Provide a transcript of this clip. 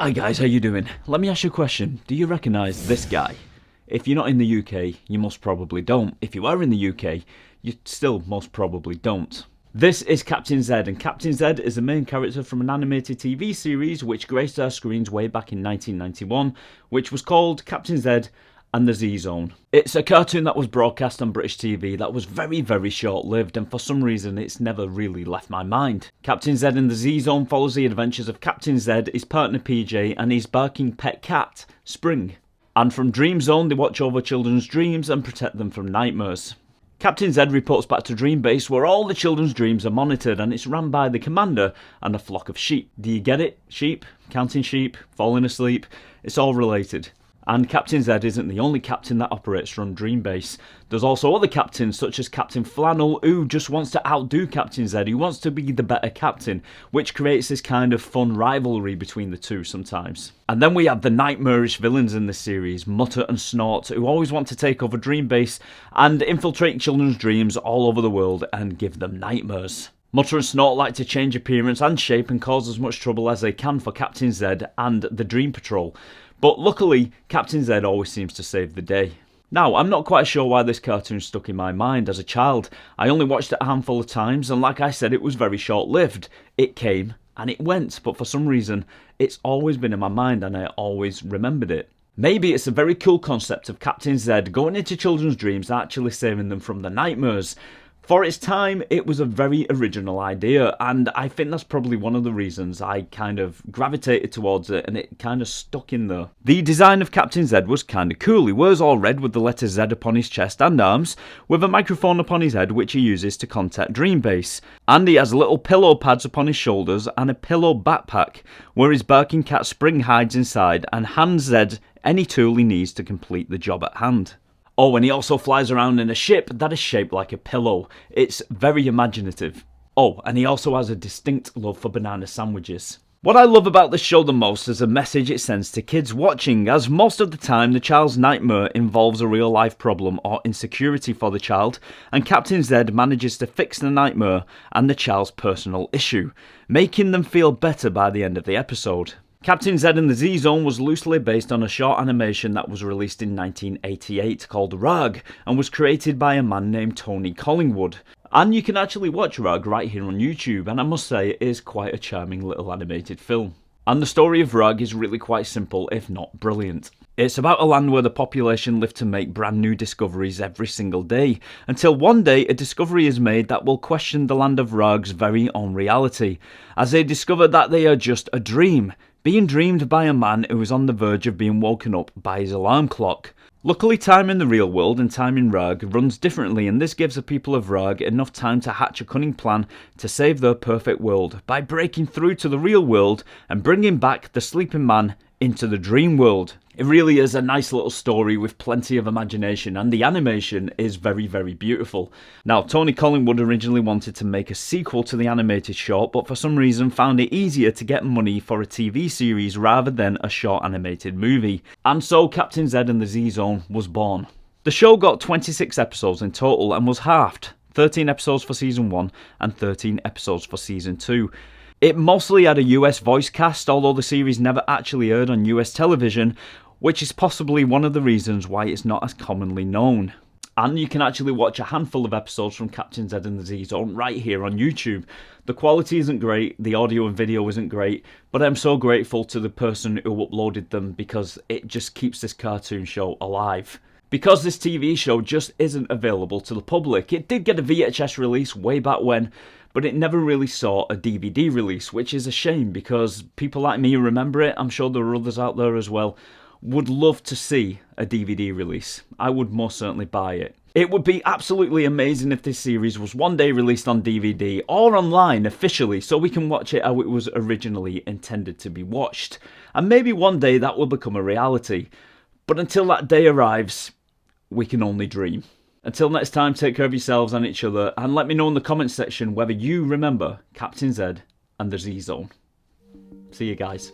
Hi guys, how you doing? Let me ask you a question. Do you recognise this guy? If you're not in the UK, you most probably don't. If you are in the UK, you still most probably don't. This is Captain Zed, and Captain Zed is the main character from an animated TV series which graced our screens way back in 1991, which was called Captain Zed and the Z-Zone. It's a cartoon that was broadcast on British TV that was very, very short-lived, and for some reason it's never really left my mind. Captain Zed and the Z-Zone follows the adventures of Captain Zed, his partner PJ, and his barking pet cat, Spring. And from Dream Zone they watch over children's dreams and protect them from nightmares. Captain Zed reports back to Dream Base where all the children's dreams are monitored, and it's run by the commander and a flock of sheep. Do you get it? Sheep, counting sheep, falling asleep, it's all related. And Captain Zed isn't the only captain that operates from Dream Base. There's also other captains such as Captain Flannel, who just wants to outdo Captain Zed, who wants to be the better captain, which creates this kind of fun rivalry between the two sometimes. And then we have the nightmarish villains in this series, Mutter and Snort, who always want to take over Dream Base and infiltrate children's dreams all over the world and give them nightmares. Mutter and Snort like to change appearance and shape and cause as much trouble as they can for Captain Zed and the Dream Patrol. But luckily, Captain Zed always seems to save the day. Now, I'm not quite sure why this cartoon stuck in my mind as a child. I only watched it a handful of times, and like I said, it was very short-lived. It came and it went, but for some reason, it's always been in my mind and I always remembered it. Maybe it's a very cool concept of Captain Zed going into children's dreams and actually saving them from the nightmares. For its time, it was a very original idea, and I think that's probably one of the reasons I kind of gravitated towards it and it kind of stuck in there. The design of Captain Zed was kind of cool. He wears all red with the letter Z upon his chest and arms, with a microphone upon his head which he uses to contact Dream Base. And he has little pillow pads upon his shoulders and a pillow backpack, where his barking cat Spring hides inside and hands Zed any tool he needs to complete the job at hand. Oh, and he also flies around in a ship that is shaped like a pillow. It's very imaginative. Oh, and he also has a distinct love for banana sandwiches. What I love about this show the most is the message it sends to kids watching, as most of the time the child's nightmare involves a real life problem or insecurity for the child, and Captain Zed manages to fix the nightmare and the child's personal issue, making them feel better by the end of the episode. Captain Zed and the Z-Zone was loosely based on a short animation that was released in 1988 called Rag and was created by a man named Tony Collingwood. And you can actually watch Rag right here on YouTube, and I must say it is quite a charming little animated film. And the story of Rag is really quite simple, if not brilliant. It's about a land where the population live to make brand new discoveries every single day, until one day a discovery is made that will question the land of Rag's very own reality, as they discover that they are just a dream, being dreamed by a man who is on the verge of being woken up by his alarm clock. Luckily, time in the real world and time in Rag runs differently, and this gives the people of Rag enough time to hatch a cunning plan to save their perfect world by breaking through to the real world and bringing back the sleeping man into the dream world. It really is a nice little story with plenty of imagination, and the animation is very, very beautiful. Now, Tony Collingwood originally wanted to make a sequel to the animated short, but for some reason found it easier to get money for a TV series rather than a short animated movie. And so Captain Zed and the Z-Zone was born. The show got 26 episodes in total and was halved, 13 episodes for season 1 and 13 episodes for season 2. It mostly had a US voice cast, although the series never actually aired on US television, which is possibly one of the reasons why it's not as commonly known. And you can actually watch a handful of episodes from Captain Zed and the Z-Zone right here on YouTube. The quality isn't great, the audio and video isn't great, but I'm so grateful to the person who uploaded them because it just keeps this cartoon show alive. Because this TV show just isn't available to the public. It did get a VHS release way back when, but it never really saw a DVD release, which is a shame because people like me remember it. I'm sure there are others out there as well. Would love to see a DVD release. I would most certainly buy it. It would be absolutely amazing if this series was one day released on DVD or online officially, so we can watch it how it was originally intended to be watched. And maybe one day that will become a reality. But until that day arrives, we can only dream. Until next time, take care of yourselves and each other, and let me know in the comments section whether you remember Captain Zed and the Z-Zone. See you guys.